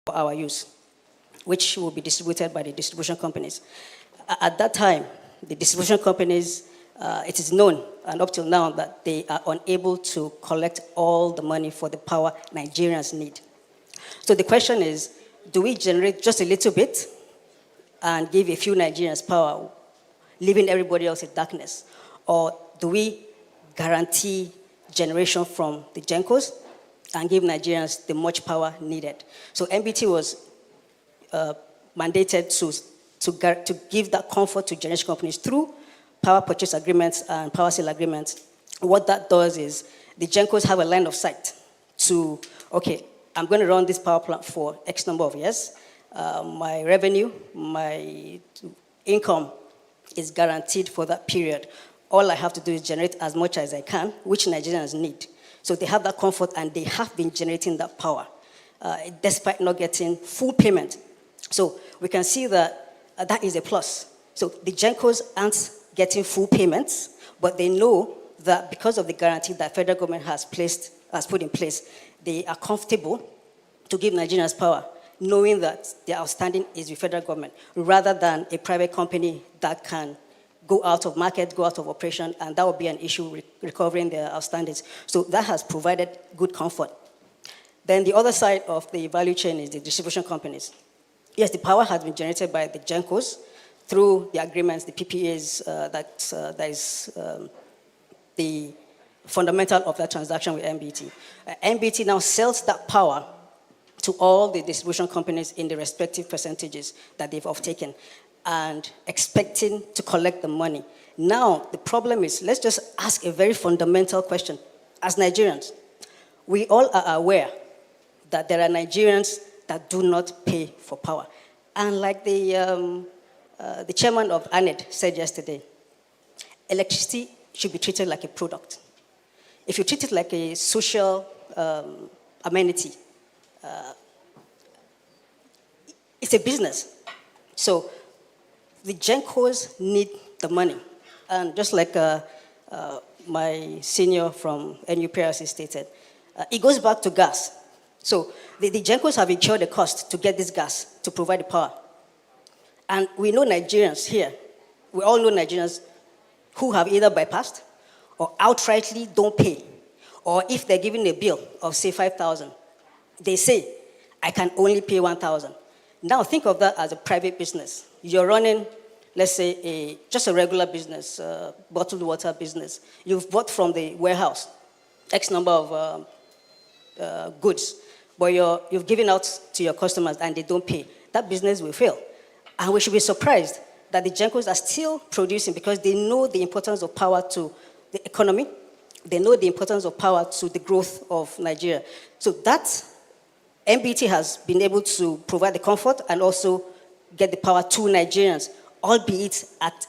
for our use, which will be distributed by the distribution companies. At that time, the distribution companies, it is known, and up till now, that they are unable to collect all the money for the power Nigerians need. So the question is, do we generate just a little bit and give a few Nigerians power, leaving everybody else in darkness? Or do we guarantee generation from the GENCOs and give Nigerians the much power needed? So MBT was mandated to give that comfort to generation companies through power purchase agreements and power sale agreements. What that does is the GENCOs have a line of sight to, okay, I'm going to run this power plant for X number of years. My revenue, my income is guaranteed for that period. All I have to do is generate as much as I can, which Nigerians need. So they have that comfort, and they have been generating that power, despite not getting full payment. So we can see that that is a plus. So the GENCOs aren't getting full payments, but they know that because of the guarantee that federal government has put in place, they are comfortable to give Nigerians power, knowing that their outstanding is with federal government, rather than a private company that can go out of market, go out of operation, and that would be an issue recovering their outstandings. So that has provided good comfort. Then the other side of the value chain is the distribution companies. Yes, the power has been generated by the GENCOs through the agreements, the PPAs, that is the fundamental of that transaction with MBT. MBT now sells that power to all the distribution companies in the respective percentages that they've offtaken, and expecting to collect the money. Now, the problem is, let's just ask a very fundamental question. As Nigerians, we all are aware that there are Nigerians that do not pay for power. And like the chairman of ANED said yesterday, electricity should be treated like a product. If you treat it like a social amenity, it's a business. So the GENCOs need the money. And just like my senior from NUPRC stated, it goes back to gas. So the GENCOs have incurred the cost to get this gas to provide the power. And we know Nigerians here, we all know Nigerians who have either bypassed or outrightly don't pay. Or if they're given a bill of, say, 5,000, they say, I can only pay 1,000. Now think of that as a private business. You're running, let's say, just a regular business, bottled water business. You've bought from the warehouse X number of goods, but you've given out to your customers and they don't pay. That business will fail. And we should be surprised that the GENCOs are still producing, because they know the importance of power to the economy. They know the importance of power to the growth of Nigeria. So that MBT has been able to provide the comfort and also get the power to Nigerians, albeit at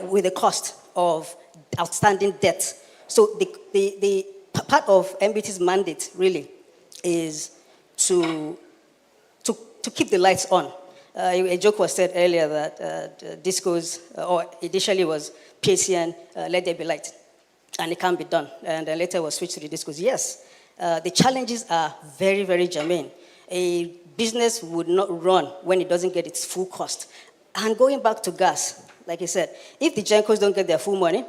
with a cost of outstanding debt. So the part of MBT's mandate really is to keep the lights on. A joke was said earlier that discos, or initially was PACN, let there be light, and it can't be done. And then later was switched to the discos. Yes, the challenges are very, very germane. A business would not run when it doesn't get its full cost. And going back to gas, like I said, if the GENCOs don't get their full money,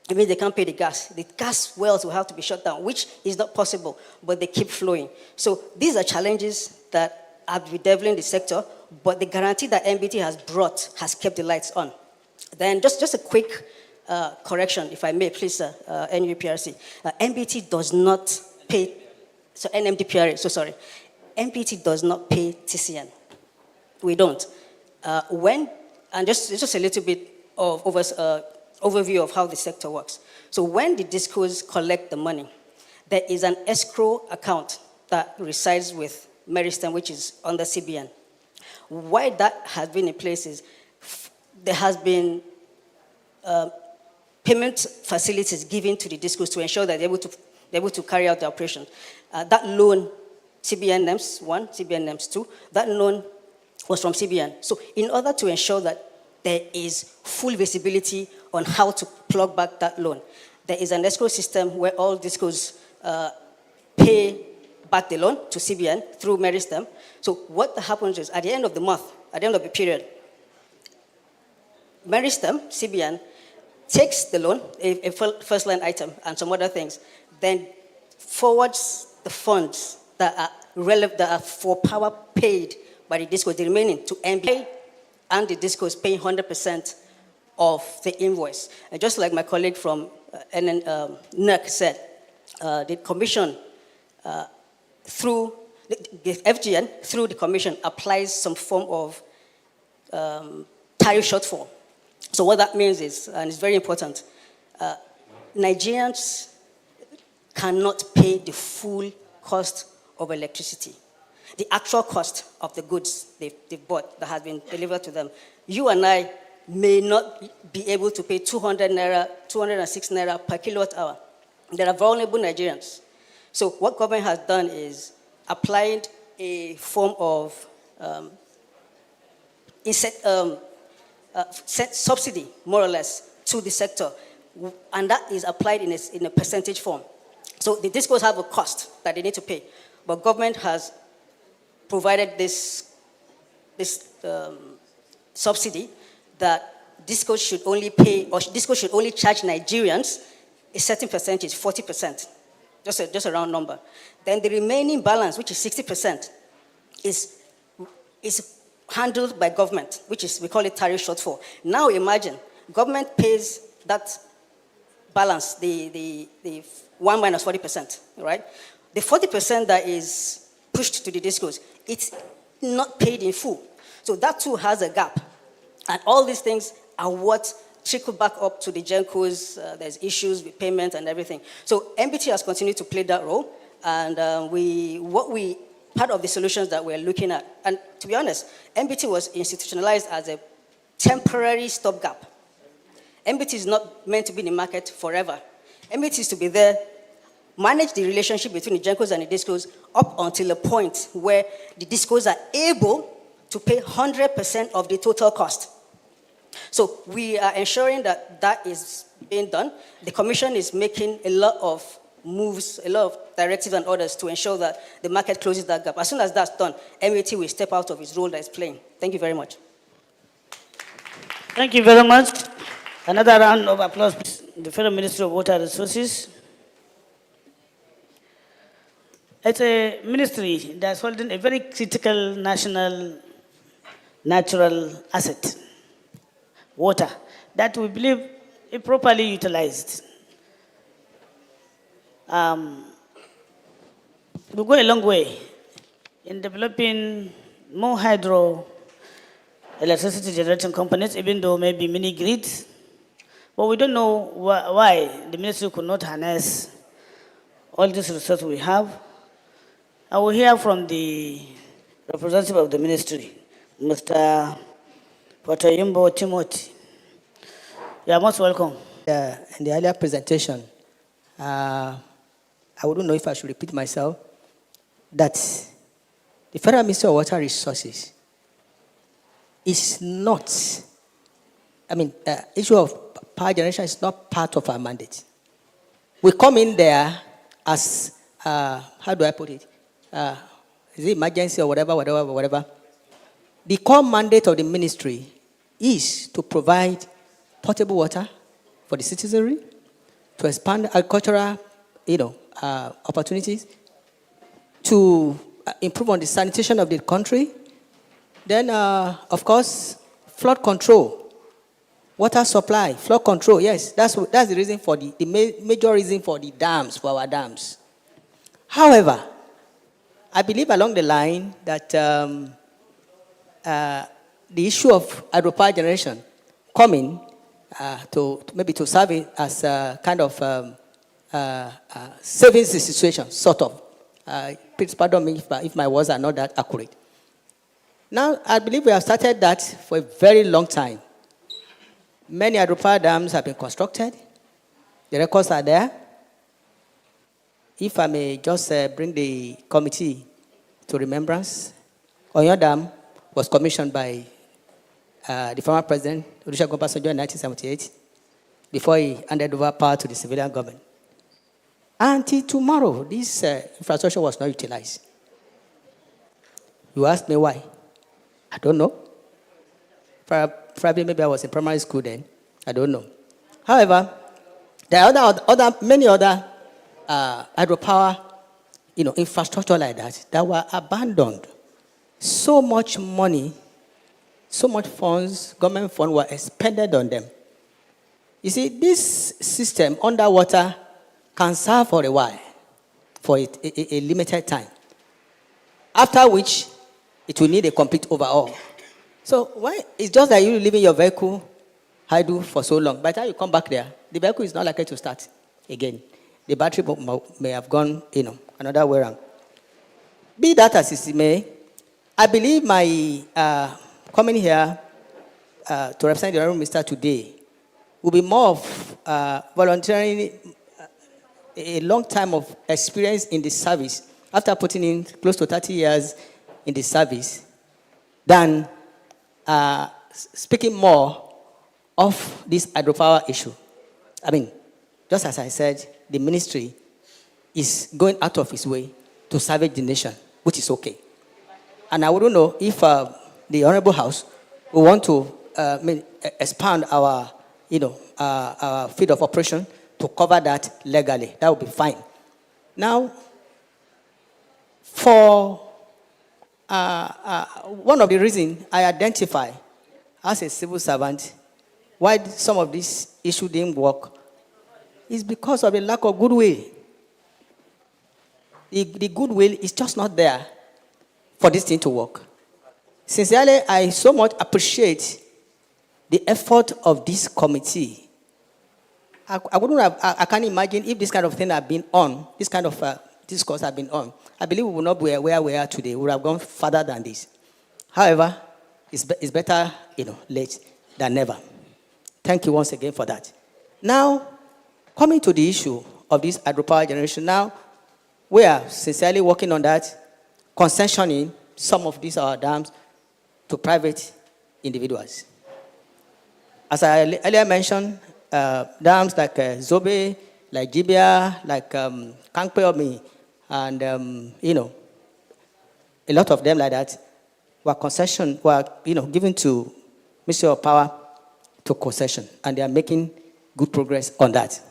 it means they can't pay the gas. The gas wells will have to be shut down, which is not possible, but they keep flowing. So these are challenges that are bedeviling the sector, but the guarantee that MBT has brought has kept the lights on. Then just a quick correction, if I may, please, NUPRC. MBT does not pay, so NMDPRA, so sorry. MBT does not pay TCN. We don't. And just a little bit of overview of how the sector works. So when the discos collect the money, there is an escrow account that resides with Meristem, which is under CBN. Why that has been in place is there has been payment facilities given to the discos to ensure that they're able to carry out the operation. That loan, CBN NEMS 1, CBN NEMS 2, that loan was from CBN. So in order to ensure that there is full visibility on how to plug back that loan, there is an escrow system where all discos pay back the loan to CBN through Meristem. So what happens is, at the end of the month, at the end of the period, Meristem, CBN, takes the loan, a first-line item, and some other things, then forwards the funds that are relevant, that are for power paid by the DISCO, the remaining to NBA, and the DISCO is paying 100% of the invoice. And just like my colleague from NERC said, the commission through the FGN, through the commission, applies some form of tariff shortfall. So what that means is, and it's very important, Nigerians cannot pay the full cost of electricity, the actual cost of the goods they've bought that has been delivered to them. You and I may not be able to pay 200 naira, 206 naira per kilowatt hour. There are vulnerable Nigerians. So what government has done is applied a form of subsidy, more or less, to the sector, and that is applied in a percentage form. So the DISCOs have a cost that they need to pay, but government has provided this subsidy that DISCOs should only pay, or DISCOs should only charge Nigerians a certain percentage, 40%, just a round number. Then the remaining balance, which is 60%, is handled by government, which is, we call it tariff shortfall. Now imagine, government pays that balance, the 1 minus 40%, right? The 40% that is pushed to the DISCOs, it's not paid in full. So that too has a gap. And all these things are what trickle back up to the GENCOs. There's issues with payment and everything. So MBT has continued to play that role. And part of the solutions that we're looking at, and to be honest, MBT was institutionalized as a temporary stopgap. MBT is not meant to be in the market forever. MBT is to be there, manage the relationship between the GENCOs and the DISCOs up until a point where the DISCOs are able to pay 100% of the total cost. So we are ensuring that that is being done. The Commission is making a lot of moves, a lot of directives and orders to ensure that the market closes that gap. As soon as that's done, MAT will step out of its role that it's playing. Thank you very much. Thank you very much. Another round of applause, please. The Federal Ministry of Water Resources. It's a ministry that's holding a very critical national natural asset, water, that we believe is properly utilized. We go a long way in developing more hydro electricity generating companies, even though maybe mini grids. But we don't know why the ministry could not harness all this resource we have. I will hear from the representative of the ministry, Mr. Potoyimbo Timothy. You are most welcome. In the earlier presentation, I wouldn't know if I should repeat myself, that the Federal Ministry of Water Resources is not, issue of power generation is not part of our mandate. We come in there as, how do I put it? Is it emergency or whatever? The core mandate of the ministry is to provide potable water for the citizenry, to expand agricultural, opportunities, to improve on the sanitation of the country. Then, of course, flood control, water supply, flood control. Yes, that's the reason for the major reason for the dams, for our dams. However, I believe along the line that the issue of hydropower generation coming to serve it as a kind of savings situation, sort of. Please pardon me if my words are not that accurate. Now, I believe we have started that for a very long time. Many hydropower dams have been constructed. The records are there. If I may just bring the committee to remembrance, Oyo Dam was commissioned by the former president, Olusegun Obasanjo, in 1978, before he handed over power to the civilian government. Until tomorrow, this infrastructure was not utilized. You ask me why? I don't know. Probably maybe I was in primary school then. I don't know. However, there are many other hydropower, infrastructure like that were abandoned. So much money, so much funds, government funds were expended on them. You see, this system underwater can serve for a while, for a limited time. After which, it will need a complete overhaul. So why? It's just that you leaving your vehicle idle for so long. By the time you come back there, the vehicle is not likely to start again. The battery may have gone, another way around. Be that as it may, I believe my coming here to represent the Honorable Minister today will be more of volunteering a long time of experience in the service after putting in close to 30 years in the service than speaking more of this hydropower issue. I mean, just as I said, the ministry is going out of its way to salvage the nation, which is okay. And I wouldn't know if the Honorable House will want to expand our, our field of operation to cover that legally. That would be fine. Now, for one of the reasons I identify as a civil servant why some of these issues didn't work is because of the lack of goodwill. The goodwill is just not there for this thing to work. Sincerely, I so much appreciate the effort of this committee. I can't imagine if this kind of thing had been on, this kind of discourse had been on. I believe we would not be where we are today. We would have gone further than this. However, it's better, late than never. Thank you once again for that. Now, coming to the issue of this hydropower generation, now we are sincerely working on that, concessioning some of these our dams to private individuals. As I earlier mentioned, dams like Zobe, like Jibia, like Kankpeomi, and a lot of them like that were given to Ministry of Power to concession, and they are making good progress on that.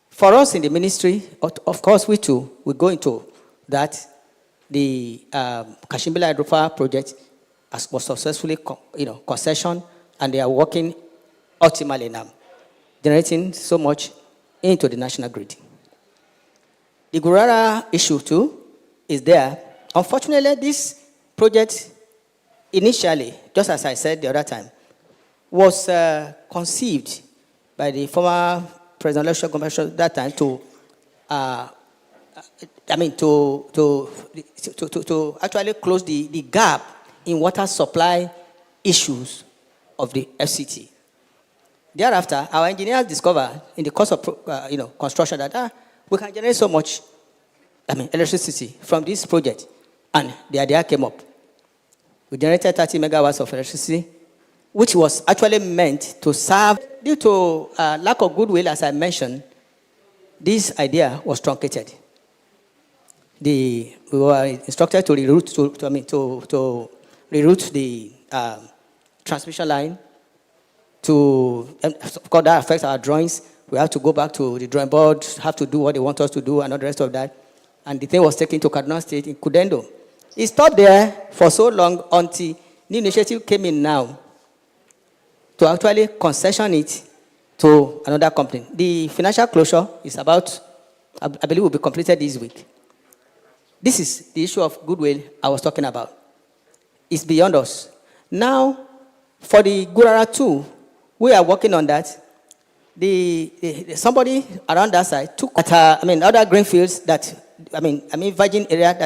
For us in the ministry, of course, we too will go into that. The Kashimbila Hydropower project was successfully concession, and they are working optimally now, generating so much into the national grid. The Gurara issue too is there. Unfortunately, this project initially, just as I said the other time, was conceived by the former presidential government at that time to actually close the gap in water supply issues of the FCT. Thereafter, our engineers discovered in the course of construction that we can generate so much electricity from this project, and the idea came up. We generated 30 megawatts of electricity, which was actually meant to serve. Due to lack of goodwill, as I mentioned, this idea was truncated. We were instructed to reroute the transmission line. Of course, that affects our drawings. We have to go back to the drawing board, have to do what they want us to do, and all the rest of that. And the thing was taken to Kaduna State in Kudendo. It stopped there for so long until new initiative came in now to actually concession it to another company. The financial closure is about, I believe, will be completed this week. This is the issue of goodwill I was talking about. It's beyond us. Now, for the Gurara 2, we are working on that. Somebody around that side took other green fields that, virgin area that